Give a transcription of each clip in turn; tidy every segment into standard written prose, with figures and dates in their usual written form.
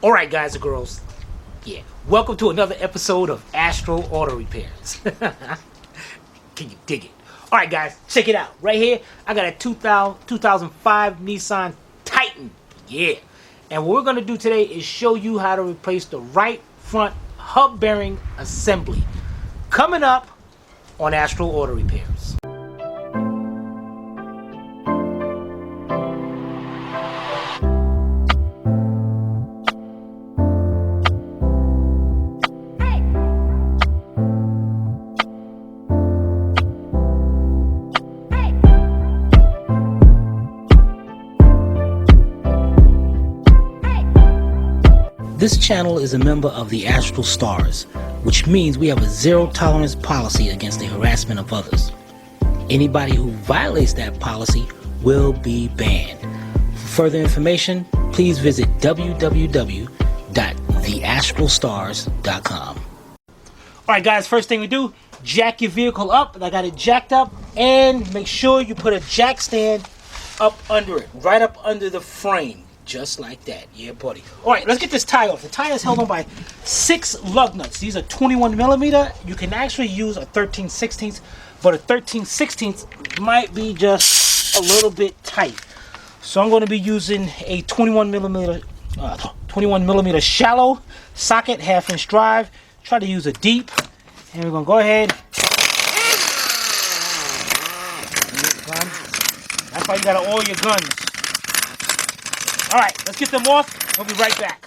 Alright guys and girls, yeah, welcome to another episode of Astro Auto Repairs. Can you dig it? Alright guys, check it out. Right here, I got a 2005 Nissan Titan. Yeah. And what we're going to do today is show you how to replace the right front hub bearing assembly. Coming up on Astro Auto Repairs. This channel is a member of the Astral Stars, which means we have a zero-tolerance policy against the harassment of others. Anybody who violates that policy will be banned. For further information, please visit www.theastralstars.com. Alright guys, first thing we do, jack your vehicle up. I got it jacked up, and make sure you put a jack stand up under it, right up under the frame. Just like that. Yeah, buddy. Alright, let's get this tie off. The tie is held on by 6 lug nuts. These are 21 millimeter. You can actually use a 13/16, but a 13/16 might be just a little bit tight. So I'm going to be using a 21 millimeter shallow socket, 1/2 inch drive. Try to use a deep. And we're going to go ahead. That's why you got to oil your guns. Alright, let's get them off. We'll be right back.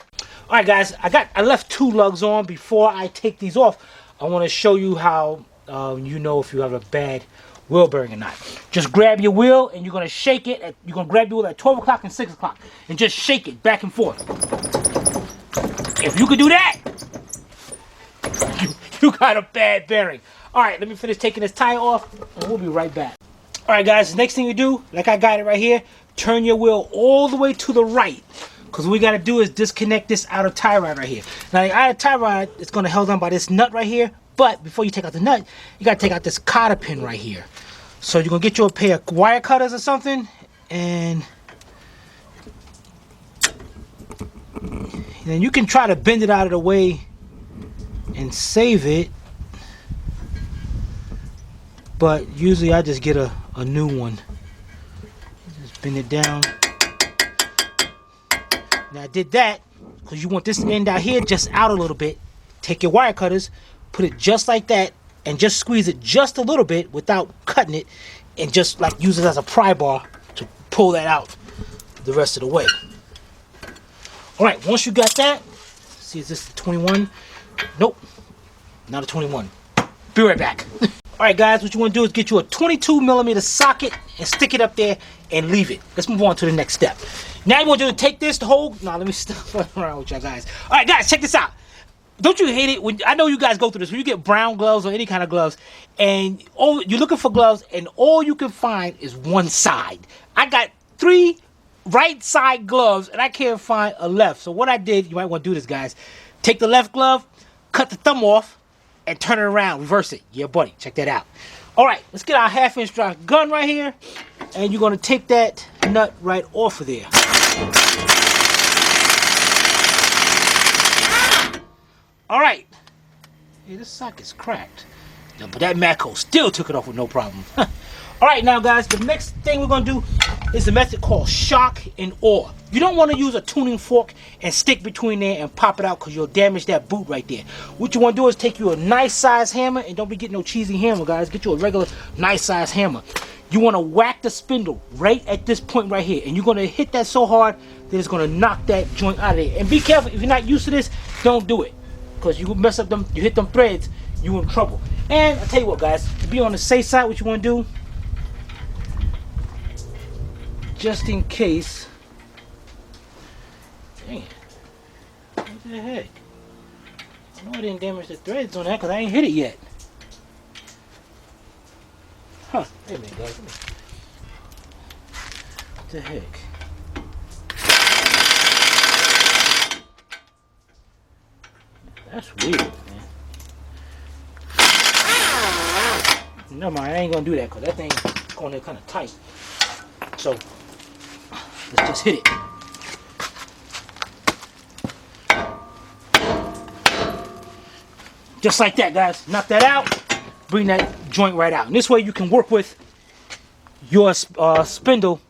Alright guys, I left 2 lugs on. Before I take these off, I want to show you how you know if you have a bad wheel bearing or not. Just grab your wheel and you're going to shake it. You're going to grab your wheel at 12 o'clock and 6 o'clock and just shake it back and forth. If you could do that, you got a bad bearing. Alright, let me finish taking this tire off and we'll be right back. Alright guys, the next thing you do, like I got it right here, turn your wheel all the way to the right, because what we got to do is disconnect this outer tie rod right here. Now the outer tie rod is going to held on by this nut right here, but before you take out the nut, you got to take out this cotter pin right here. So you're going to get you a pair of wire cutters or something, and then you can try to bend it out of the way and save it, but usually I just get a new one. Bend it down. Now I did that because you want this end out here just out a little bit. Take your wire cutters, put it just like that, and just squeeze it just a little bit without cutting it, and just like use it as a pry bar to pull that out the rest of the way. Alright, once you got that, see, is this the 21? Nope, not a 21. Be right back. Alright guys, what you want to do is get you a 22 millimeter socket and stick it up there and leave it. Let's move on to the next step. Now you want to do is take this, the whole... Nah, let me stop around with y'all guys. Alright guys, check this out. Don't you hate it when... I know you guys go through this. When you get brown gloves or any kind of gloves, and you're looking for gloves, and all you can find is one side. I got 3 right side gloves, and I can't find a left. So what I did, you might want to do this, guys. Take the left glove, cut the thumb off, and turn it around, reverse it. Yeah, buddy, check that out. Alright, let's get our 1/2 inch drive gun right here, and you're going to take that nut right off of there. Alright. Hey, this socket's cracked. Yeah, but that Matco still took it off with no problem. Alright, now guys, the next thing we're going to do is a method called shock and awe. You don't want to use a tuning fork and stick between there and pop it out, because you'll damage that boot right there. What you want to do is take you a nice size hammer, and don't be getting no cheesy hammer, guys. Get you a regular nice size hammer. You want to whack the spindle right at this point right here, and you're going to hit that so hard that it's going to knock that joint out of there. And be careful, if you're not used to this, don't do it, because you mess up them, you hit them threads, you in trouble. And I'll tell you what, guys, to be on the safe side, what you want to do, just in case. Dang it. What the heck? I know I didn't damage the threads on that because I ain't hit it yet. Huh. Wait a minute, guys. What the heck? That's weird, man. Never mind, I ain't gonna do that because that thing's going there kind of tight. So let's just hit it. Just like that, guys. Knock that out. Bring that joint right out. And this way you can work with your spindle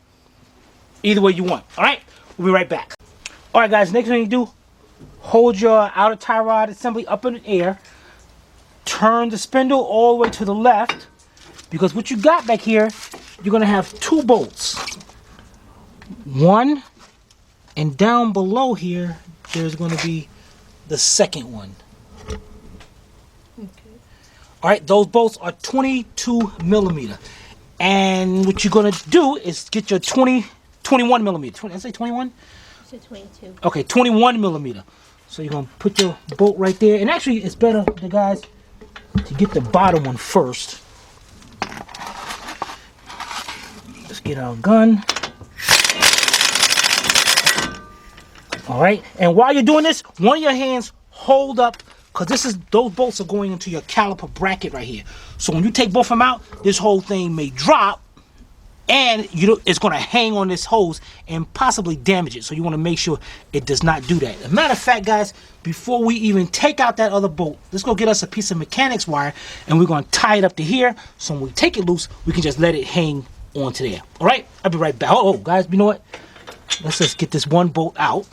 either way you want. All right? We'll be right back. All right, guys. Next thing you do, hold your outer tie rod assembly up in the air. Turn the spindle all the way to the left, because what you got back here, you're going to have 2 bolts. One, and down below here, there's going to be the second one. Okay. All right, those bolts are 22 millimeter. And what you're going to do is get your 21 millimeter. Did I say 21? You said 22. Okay, 21 millimeter. So you're going to put your bolt right there. And actually, it's better, guys, to get the bottom one first. Let's get our gun. All right, and while you're doing this, one of your hands hold up, because those bolts are going into your caliper bracket right here. So when you take both of them out, this whole thing may drop, and it's going to hang on this hose and possibly damage it. So you want to make sure it does not do that. As a matter of fact, guys, before we even take out that other bolt, let's go get us a piece of mechanics wire, and we're going to tie it up to here. So when we take it loose, we can just let it hang onto there. All right, I'll be right back. Oh, guys, you know what? Let's just get this one bolt out.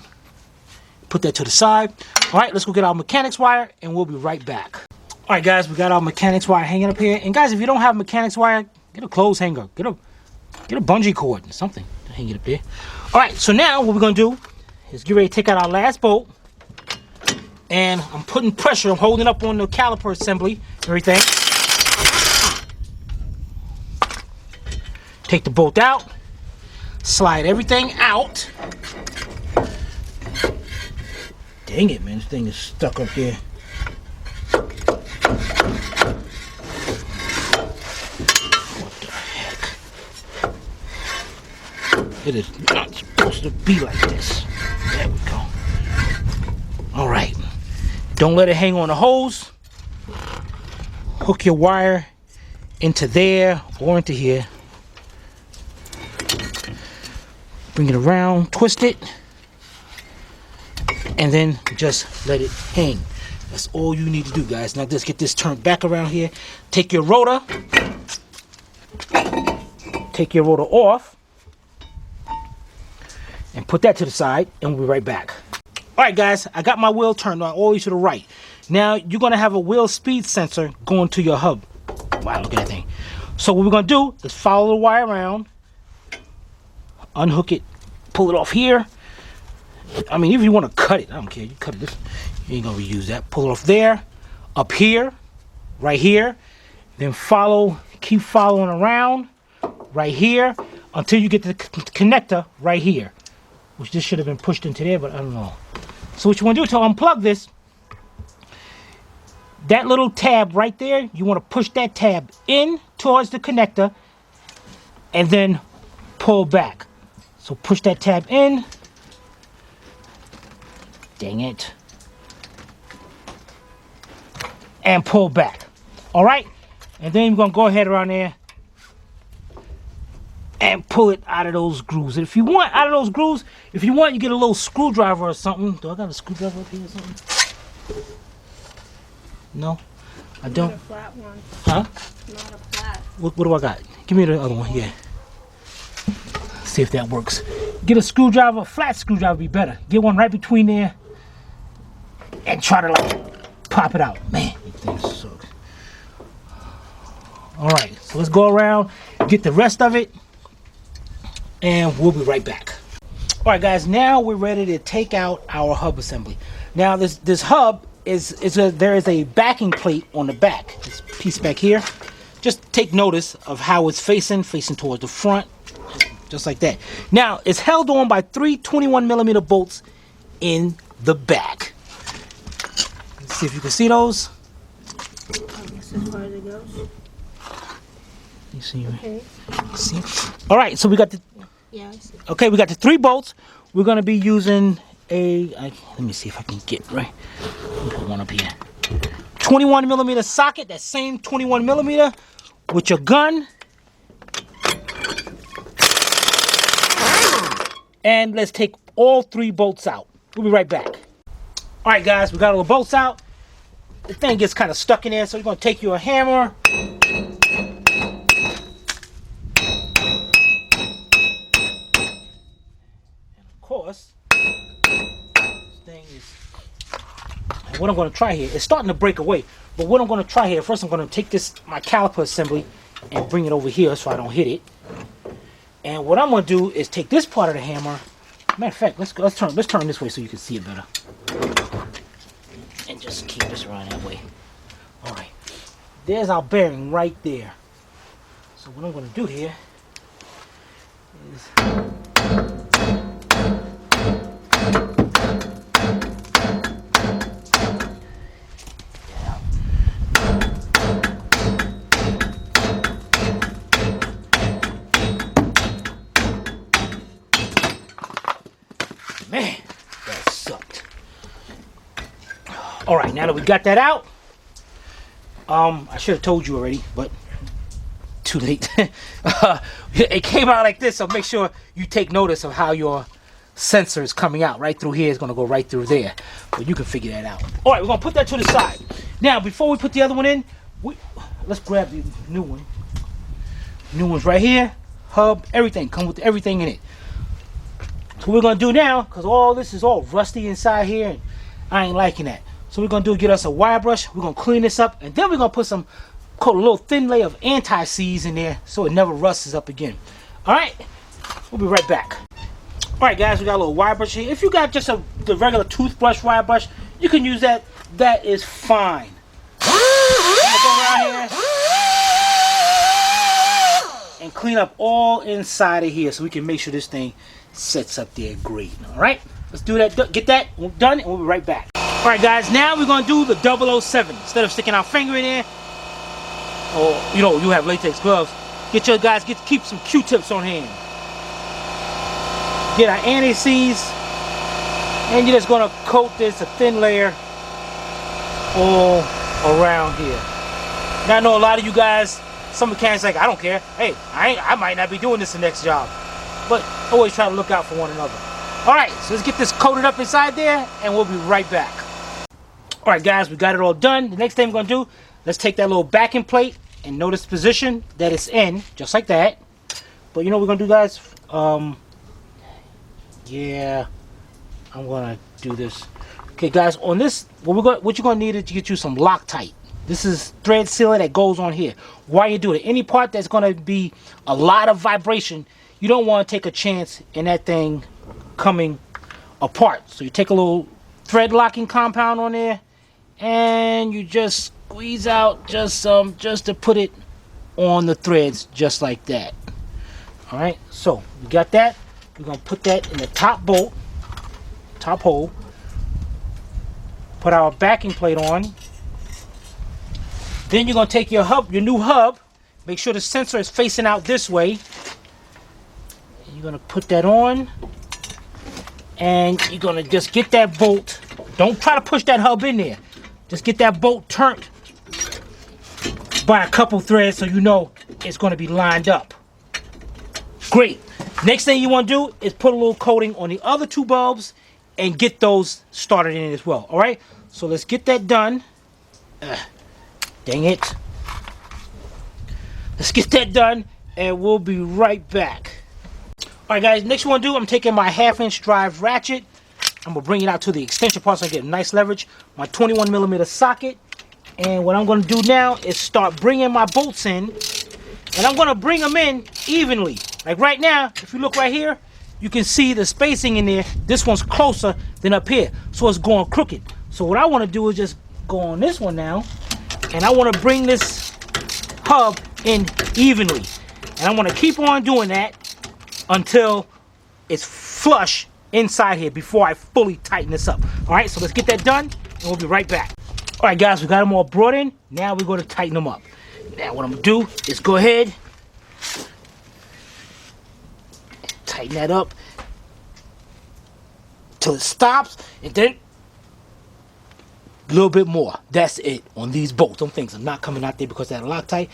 Put that to the side. All right, let's go get our mechanics wire, and we'll be right back. All right, guys, we got our mechanics wire hanging up here. And guys, if you don't have mechanics wire, get a clothes hanger. Get a bungee cord or something to hang it up there. All right, so now what we're gonna do is get ready to take out our last bolt. And I'm putting pressure. I'm holding up on the caliper assembly, everything. Take the bolt out. Slide everything out. Dang it, man. This thing is stuck up there. What the heck? It is not supposed to be like this. There we go. Alright. Don't let it hang on the hose. Hook your wire into there or into here. Bring it around, twist it. And then just let it hang. That's all you need to do, guys. Now just get this turned back around here. Take your rotor. Take your rotor off. And put that to the side. And we'll be right back. Alright, guys. I got my wheel turned on all the way to the right. Now you're going to have a wheel speed sensor going to your hub. Wow, look at that thing. So what we're going to do is follow the wire around. Unhook it. Pull it off here. I mean, if you want to cut it, I don't care. You cut it. You ain't gonna reuse that. Pull it off there, up here, right here. Then keep following around, right here, until you get to the connector right here, which this should have been pushed into there, but I don't know. So what you want to do to unplug this, that little tab right there, you want to push that tab in towards the connector, and then pull back. So push that tab in. Dang it. And pull back. All right? And then you're going to go ahead around there and pull it out of those grooves. And if you want out of those grooves, if you want, you get a little screwdriver or something. Do I got a screwdriver up here or something? No? I don't. Not a flat one. Huh? Not a flat. What do I got? Give me the other one. Yeah. See if that works. Get a screwdriver. A flat screwdriver would be better. Get one right between there. And try to like pop it out. Man, these things suck. Alright, so let's go around, get the rest of it, and we'll be right back. Alright guys, now we're ready to take out our hub assembly. Now this hub there is a backing plate on the back. This piece back here. Just take notice of how it's facing towards the front. Just like that. Now, it's held on by 3 21mm bolts in the back. See if you can see those. That's as far as it goes. You see? Okay. See? All right, so we got the. Yeah, I see. Okay, we got the 3 bolts. We're gonna be using let me see if I can get right. Put one up here. 21mm socket. That same 21mm with your gun. And let's take all 3 bolts out. We'll be right back. All right, guys, we got all the bolts out. the thing gets kind of stuck in there. So you're gonna take your hammer. And of course, this thing is, what I'm gonna try here, it's starting to break away. But what I'm gonna try here, first I'm gonna take my caliper assembly and bring it over here so I don't hit it. And what I'm gonna do is take this part of the hammer. Matter of fact, let's turn this way so you can see it better. And just keep this around that way. All right, there's our bearing right there. So what I'm gonna do here is man, that sucked. All right, now that we got that out, I should have told you already, but too late. It came out like this, so make sure you take notice of how your sensor is coming out. Right through here is going to go right through there, but you can figure that out. All right, we're going to put that to the side. Now, before we put the other one in, let's grab the new one. New one's right here. Hub, everything. Come with everything in it. So what we're going to do now, because all this is all rusty inside here, and I ain't liking that. So we're going to do, get us a wire brush. We're going to clean this up, and then we're going to put coat a little thin layer of anti-seize in there so it never rusts up again. All right, we'll be right back. All right, guys, we got a little wire brush here. If you got just the regular toothbrush wire brush, you can use that. That is fine. I'm gonna go around here and clean up all inside of here so we can make sure this thing sets up there great. All right, let's do that. Get that done, and we'll be right back. All right, guys, now we're gonna do the 007. Instead of sticking our finger in there, or you have latex gloves, keep some Q-tips on hand. Get our anti-seize, and you're just gonna coat this a thin layer all around here. Now I know a lot of you guys, some mechanics like, I don't care. Hey, I might not be doing this the next job, but always try to look out for one another. All right, so let's get this coated up inside there, and we'll be right back. All right, guys, we got it all done. The next thing we're gonna do, let's take that little backing plate and notice the position that it's in, just like that. But you know what we're gonna do, guys? Yeah, I'm gonna do this. Okay, guys, on this, what you're gonna need is to get you some Loctite. This is thread sealer that goes on here. While you do it, any part that's gonna be a lot of vibration, you don't want to take a chance in that thing coming apart. So you take a little thread locking compound on there, and you just squeeze out just some, just to put it on the threads, just like that. All right, so we got that. We're gonna put that in the top bolt, top hole. Put our backing plate on. Then you're gonna take your new hub. Make sure the sensor is facing out this way. And you're gonna put that on, and you're gonna just get that bolt. Don't try to push that hub in there. Just get that bolt turned by a couple threads so you know it's gonna be lined up. Great. Next thing you want to do is put a little coating on the other two bulbs and get those started in it as well. All right, so let's get that done. Dang it. Let's get that done, and we'll be right back. All right, guys, next you want to do, I'm taking my 1/2" drive ratchet. I'm going to bring it out to the extension part so I get nice leverage. My 21mm socket. And what I'm going to do now is start bringing my bolts in. And I'm going to bring them in evenly. Like right now, if you look right here, you can see the spacing in there. This one's closer than up here, so it's going crooked. So what I want to do is just go on this one now, and I want to bring this hub in evenly. And I want to keep on doing that until it's flush inside here before I fully tighten this up. All right, so let's get that done, and we'll be right back. All right, guys, we got them all brought in. Now we're going to tighten them up. Now what I'm going to do is go ahead, tighten that up till it stops, and then a little bit more. That's it on these bolts. Them things are not coming out there because they're Loctite.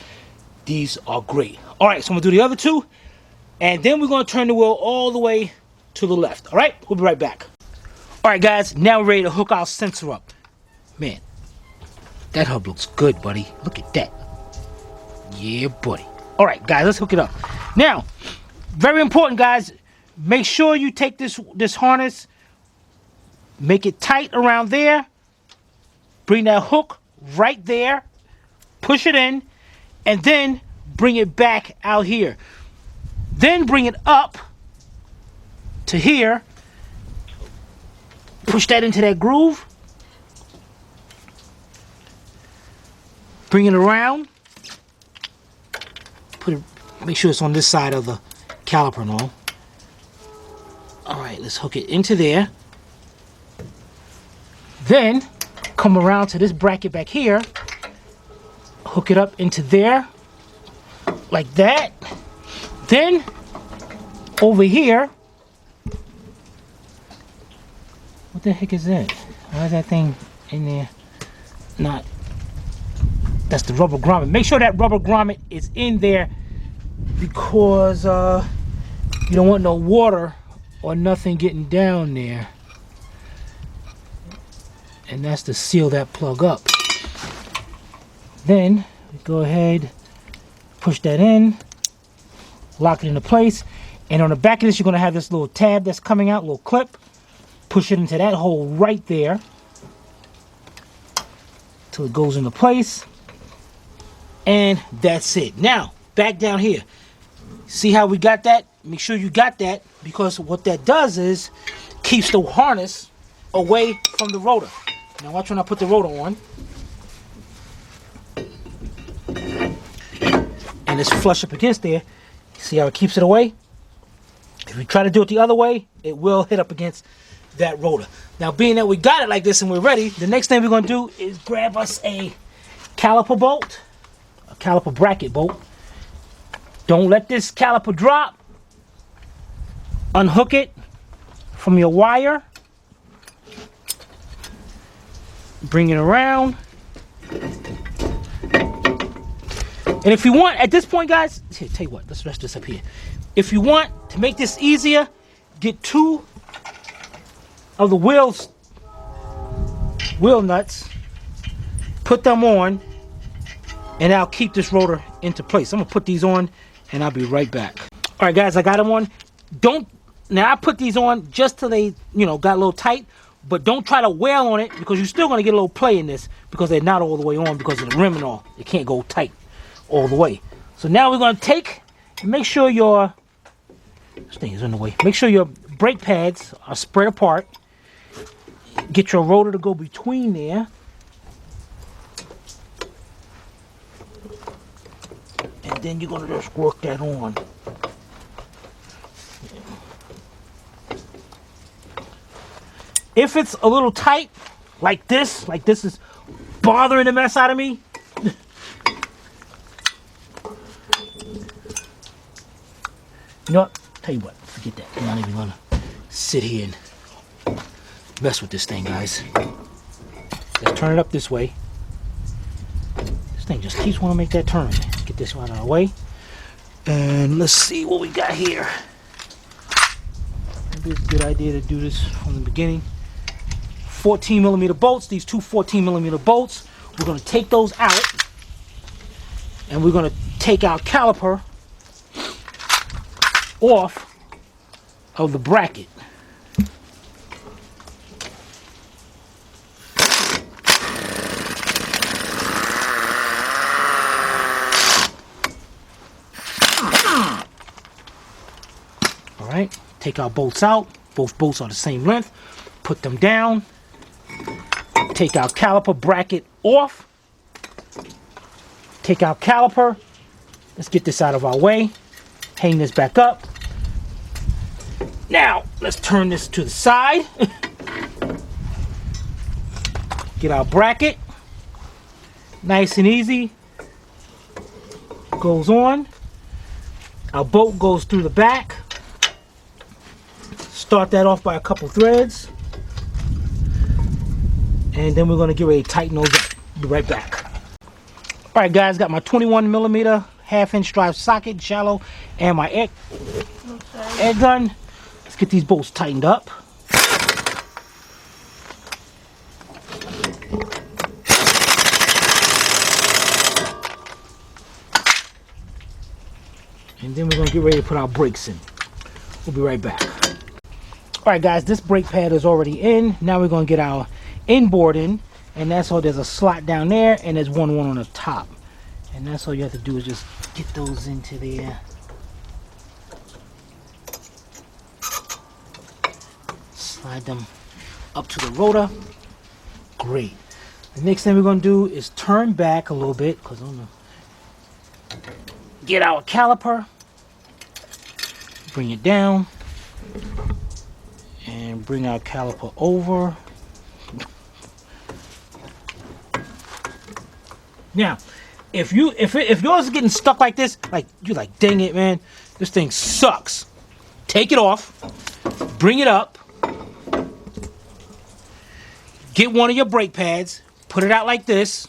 These are great. All right, so I'm going to do the other two, and then we're going to turn the wheel all the way to the left. All right, we'll be right back. All right, guys, now we're ready to hook our sensor up. Man, That hub looks good, buddy. Look at that. Yeah, buddy. All right, guys, let's hook it up. Now, very important, guys. Make sure you take this harness, make it tight around there. Bring that hook right there. Push it in, and then bring it back out here. Then bring it up to here. Push that into that groove. Bring it around. Make sure it's on this side of the caliper and all. Alright, let's hook it into there. Then come around to this bracket back here. Hook it up into there. Like that. Then over here. What the heck is that? Why is that thing in there? Not. That's the rubber grommet. Make sure that rubber grommet is in there because you don't want no water or nothing getting down there. And that's to seal that plug up. Then go ahead, push that in, lock it into place. And on the back of this, you're going to have this little tab that's coming out, little clip. Push it into that hole right there till it goes into place. And that's it. Now, back down here. See how we got that? Make sure you got that, because what that does is keeps the harness away from the rotor. Now watch when I put the rotor on. And it's flush up against there. See how it keeps it away? If we try to do it the other way, it will hit up against that rotor. Now, being that we got it like this and we're ready, the next thing we're going to do is grab us a caliper bolt. A caliper bracket bolt. Don't let this caliper drop. Unhook it from your wire. Bring it around. And if you want, at this point, guys, here, tell you what, let's rest this up here. If you want to make this easier, get 2 of the wheel nuts, put them on, and I'll keep this rotor into place. I'm gonna put these on and I'll be right back. All right, guys, I got them on. Now I put these on just till they, got a little tight, but don't try to wail on it, because you're still gonna get a little play in this because they're not all the way on because of the rim and all. It can't go tight all the way. So now we're gonna take and make sure this thing is in the way. Make sure your brake pads are spread apart. Get your rotor to go between there. And then you're gonna just work that on. If it's a little tight, like this is bothering the mess out of me, you know what? Tell you what, forget that. I'm not even gonna sit here and mess with this thing, guys. Let's turn it up this way. This thing just keeps wanting to make that turn. Get this one out of the way. And let's see what we got here. Maybe it's a good idea to do this from the beginning. 14mm bolts, these 2 14mm bolts. We're going to take those out. And we're going to take our caliper off of the bracket. All right, take our bolts out. Both bolts are the same length. Put them down. Take our caliper bracket off. Take our caliper. Let's get this out of our way. Hang this back up. Now, let's turn this to the side. Get our bracket. Nice and easy. Goes on. Our bolt goes through the back. Start that off by a couple threads. And then we're going to get ready to tighten those up. Be right back. All right, guys, got my 21mm 1/2-inch drive socket, shallow, and my air gun. Let's get these bolts tightened up. get ready to put our brakes in. We'll be right back. All right, guys, this brake pad is already in. Now we're going to get our inboard in, and that's all. There's a slot down there, and there's one on the top. And that's all you have to do is just get those into there. Slide them up to the rotor. Great. The next thing we're going to do is turn back a little bit, because I'm going to get our caliper, bring it down, and bring our caliper over. Now, if yours is getting stuck like this, like you're like, dang it, man, this thing sucks. Take it off, bring it up, get one of your brake pads, put it out like this,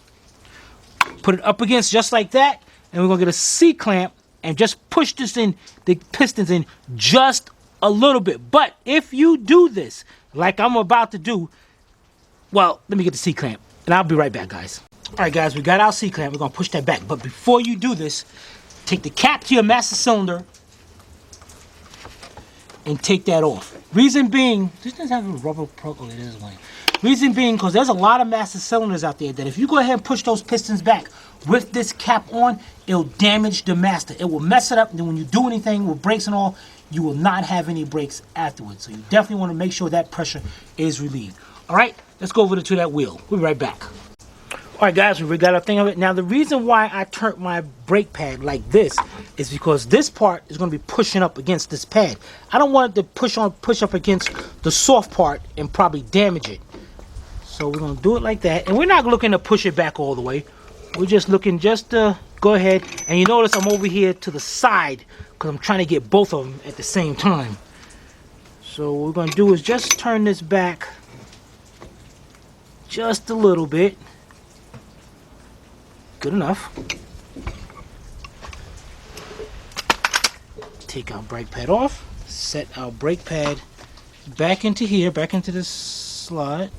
put it up against just like that, and we're gonna get a C-clamp and just push this in, the pistons in just a little bit. But if you do this, like I'm about to do, well, let me get the C-clamp, and I'll be right back, guys. All right, guys, we got our C-clamp. We're gonna push that back. But before you do this, take the cap to your master cylinder and take that off. Reason being, this doesn't have a rubber plug. Oh, it is one. Reason being, because there's a lot of master cylinders out there that if you go ahead and push those pistons back with this cap on, it'll damage the master. It will mess it up, and then when you do anything with brakes and all, you will not have any brakes afterwards. So you definitely want to make sure that pressure is relieved. All right, let's go over to that wheel. We'll be right back. All right, guys, we got our thing of it. Now, the reason why I turned my brake pad like this is because this part is going to be pushing up against this pad. I don't want it to push up against the soft part and probably damage it. So we're going to do it like that. And we're not looking to push it back all the way. We're just looking just to go ahead. And you notice I'm over here to the side because I'm trying to get both of them at the same time. So what we're going to do is just turn this back just a little bit. Good enough. Take our brake pad off. Set our brake pad back into here, back into this slot.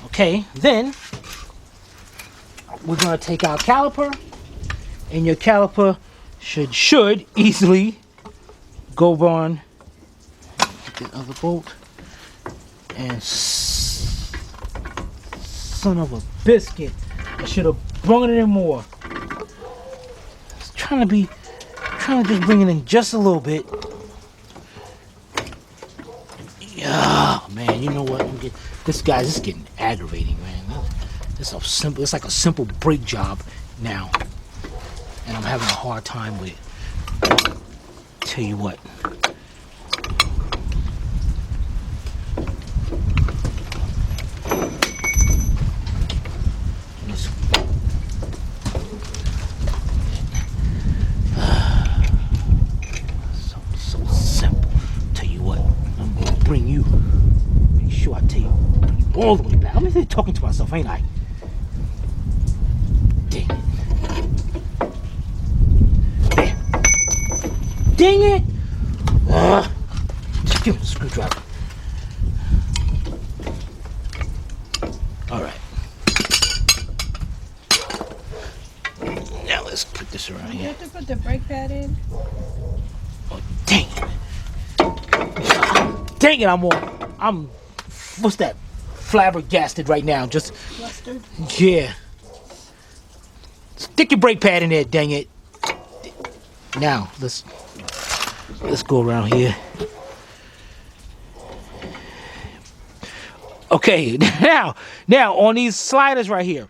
Okay, then we're going to take our caliper, and your caliper should easily go on. Get the other bolt, and son of a biscuit, I should have brought it in more. It's trying to just bring it in just a little bit. Yeah, man, you know what? This is getting aggravating, man. It's like a simple brake job now, and I'm having a hard time with it. Tell you what. So simple. Tell you what, I'm gonna bring you. Make sure I tell you, bring you all the way back. I'm really talking to myself, ain't I? Dang it. There. Dang it! Just give me a screwdriver. All right. Now let's put this around You here. have to put the brake pad in. Oh, dang it. Dang it, I'm what's that? Flabbergasted right now. Just Flustered. yeah. Stick your brake pad in there, dang it. Now let's go around here. Okay, now on these sliders right here,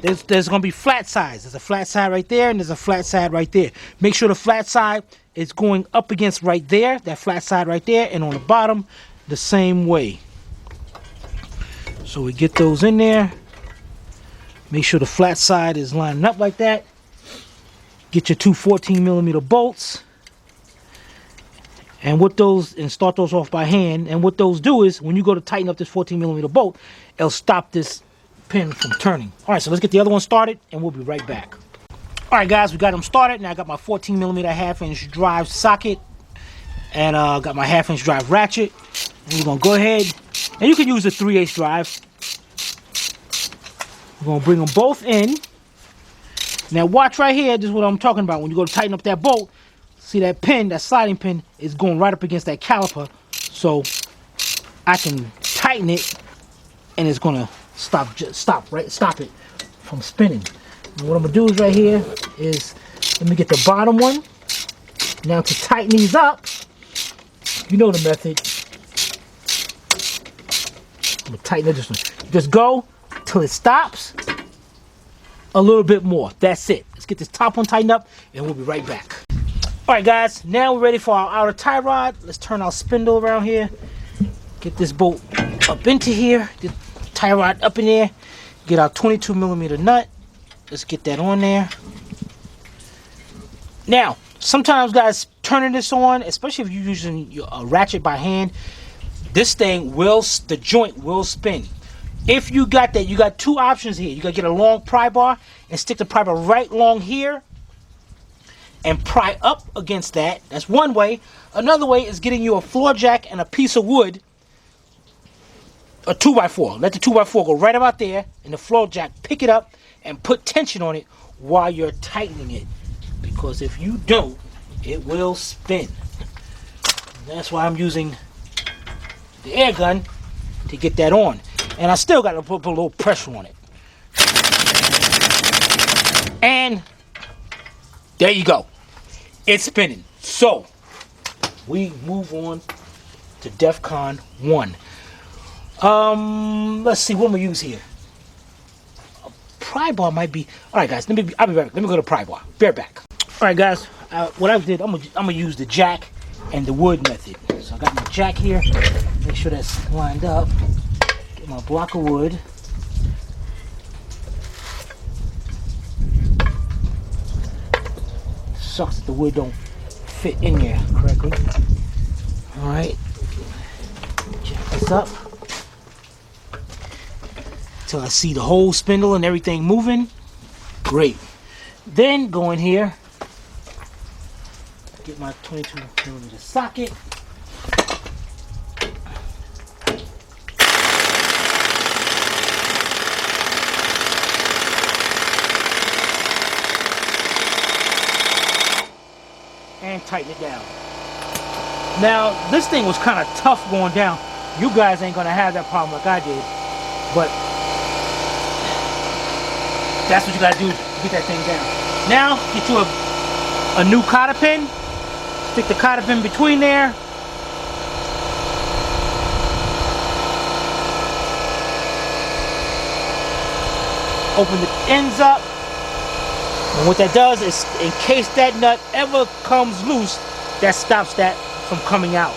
there's gonna be flat sides. There's a flat side right there, and there's a flat side right there. Make sure the flat side is going up against right there, that flat side right there, and on the bottom, the same way. So we get those in there. Make sure the flat side is lining up like that. Get your two 14mm bolts. And start those off by hand. And what those do is, when you go to tighten up this 14mm bolt, it'll stop this pin from turning. All right, so let's get the other one started, and we'll be right back. All right, guys, we got them started. Now I got my 14mm half-inch drive socket, and got my half-inch drive ratchet. And we're gonna go ahead, and you can use a 3/8 drive. We're gonna bring them both in, Now watch right here. This is what I'm talking about. When you go to tighten up that bolt, see that pin, that sliding pin is going right up against that caliper. So I can tighten it and it's gonna stop it from spinning. And what I'm gonna do is right here is, let me get the bottom one. Now to tighten these up, you know the method. I'm gonna tighten this one. Just go till it stops. A little bit more. That's it. Let's get this top one tightened up and we'll be right back. Alright guys, now we're ready for our outer tie rod. Let's turn our spindle around here. Get this bolt up into here. Get the tie rod up in there. Get our 22mm nut. Let's get that on there. Now, sometimes guys, turning this on, especially if you're using a ratchet by hand, this thing will, the joint will spin. If you got that, you got two options here. You gotta get a long pry bar and stick the pry bar right along here and pry up against that. That's one way. Another way is getting you a floor jack and a piece of wood, a 2x4. Let the 2x4 go right about there, and the floor jack pick it up and put tension on it while you're tightening it. Because if you don't, it will spin. And that's why I'm using the air gun to get that on. And I still got to put a little pressure on it. And there you go. It's spinning. So, we move on to DEFCON 1. Let's see, what am I use here? A pry bar might be... Alright guys, I'll be right back. Let me go to pry bar. Be right back. Alright guys, what I did, I'm gonna use the jack and the wood method. So I got my jack here. Make sure that's lined up. Get my block of wood. Sucks that the wood don't fit in there correctly. Alright. Jack this up till I see the whole spindle and everything moving. Great. Then go in here, get my 22mm socket. And tighten it down. Now, this thing was kind of tough going down. You guys ain't gonna have that problem like I did, but that's what you gotta do to get that thing down. Now, get you a new cotter pin. Stick the cotter pin between there. Open the ends up. And what that does is, in case that nut ever comes loose, that stops that from coming out.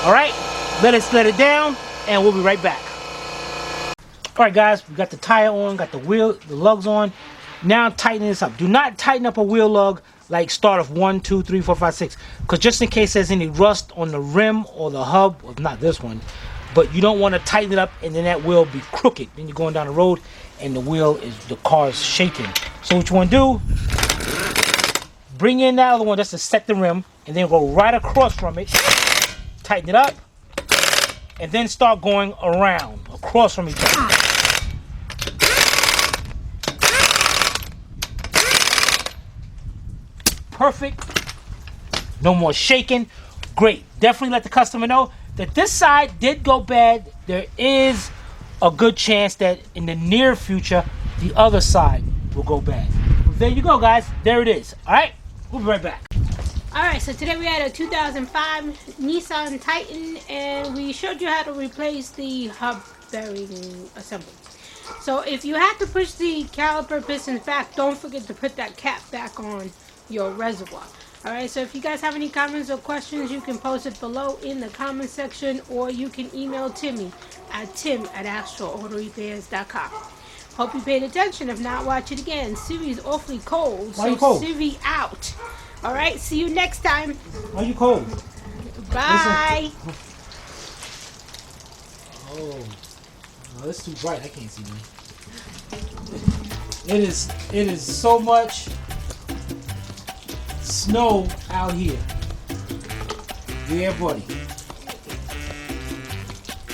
Alright, let it down, and we'll be right back. Alright guys, we got the tire on, got the lugs on. Now tighten this up. Do not tighten up a wheel lug like start of 1, 2, 3, 4, 5, 6. Because just in case there's any rust on the rim or the hub, well, not this one, but you don't want to tighten it up and then that wheel be crooked. Then you're going down the road and the car's shaking. So what you want to do, bring in that other one just to set the rim, and then go right across from it, tighten it up, and then start going around, across from each other. Perfect. No more shaking. Great. Definitely let the customer know that this side did go bad. There is a good chance that in the near future, the other side will go bad. There you go, guys. There it is. All right. We'll be right back. Alright, so today we had a 2005 Nissan Titan, and we showed you how to replace the hub bearing assembly. So if you have to push the caliper pistons back, don't forget to put that cap back on your reservoir. Alright, so if you guys have any comments or questions, you can post it below in the comment section, or you can email Timmy at tim@astralautorepairs.com. Hope you paid attention. If not, watch it again. Siri's awfully cold, Why you cold? Siri out. Alright, see you next time. Why are you cold? Bye. Oh, no, it's too bright. I can't see me. It is so much snow out here. Yeah, buddy.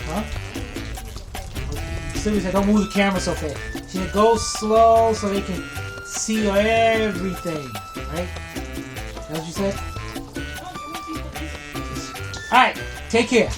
Huh? Sylvia said, don't move the camera so fast. She said, go slow so they can see everything, right? That's what you said? Alright, take care.